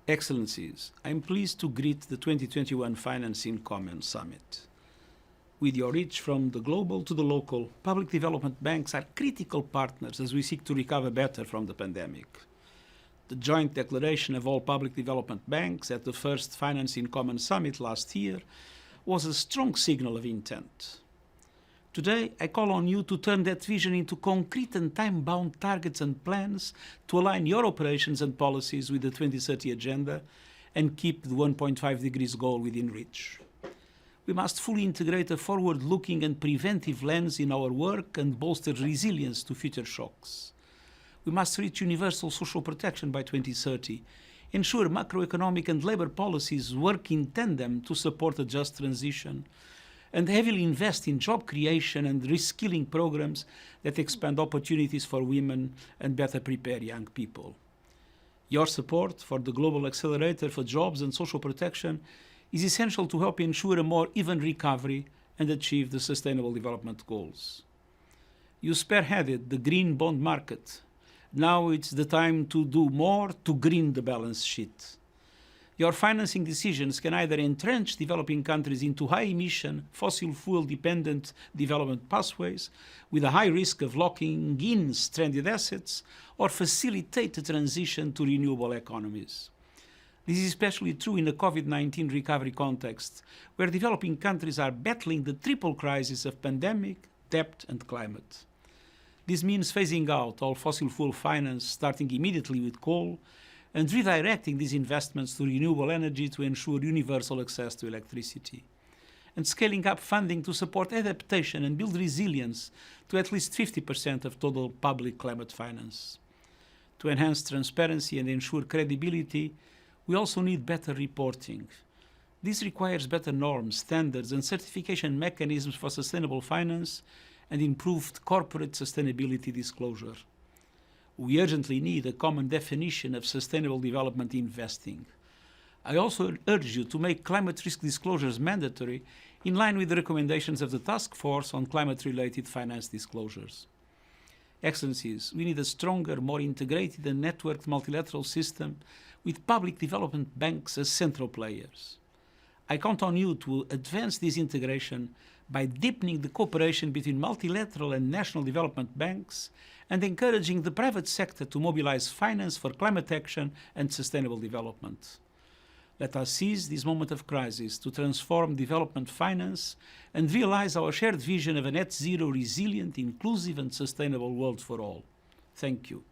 Excellencies, I am pleased to greet the 2021 Finance in Common Summit. With your reach from the global to the local, public development banks are critical partners as we seek to recover better from the pandemic. The joint declaration of all public development banks at the first Finance in Common Summit last year was a strong signal of intent. Today, I call on you to turn that vision into concrete and time-bound targets and plans to align your operations and policies with the 2030 Agenda and keep the 1.5 degrees goal within reach. We must fully integrate a forward-looking and preventive lens in our work and bolster resilience to future shocks. We must reach universal social protection by 2030, ensure macroeconomic and labor policies work in tandem to support a just transition, and heavily invest in job creation and reskilling programs that expand opportunities for women and better prepare young people. Your support for the Global Accelerator for Jobs and Social Protection is essential to help ensure a more even recovery and achieve the Sustainable Development Goals. You spearheaded the green bond market. Now it's the time to do more to green the balance sheet. Your financing decisions can either entrench developing countries into high-emission, fossil fuel-dependent development pathways with a high risk of locking in stranded assets, or facilitate the transition to renewable economies. This is especially true in a COVID-19 recovery context, where developing countries are battling the triple crisis of pandemic, debt, and climate. This means phasing out all fossil fuel finance, starting immediately with coal, and redirecting these investments to renewable energy to ensure universal access to electricity, and scaling up funding to support adaptation and build resilience to at least 50% of total public climate finance. To enhance transparency and ensure credibility, we also need better reporting. This requires better norms, standards, and certification mechanisms for sustainable finance and improved corporate sustainability disclosure. We urgently need a common definition of sustainable development investing. I also urge you to make climate risk disclosures mandatory in line with the recommendations of the Task Force on Climate-Related Finance Disclosures. Excellencies, we need a stronger, more integrated and networked multilateral system with public development banks as central players. I count on you to advance this integration by deepening the cooperation between multilateral and national development banks and encouraging the private sector to mobilize finance for climate action and sustainable development. Let us seize this moment of crisis to transform development finance and realize our shared vision of a net zero, resilient, inclusive and sustainable world for all. Thank you.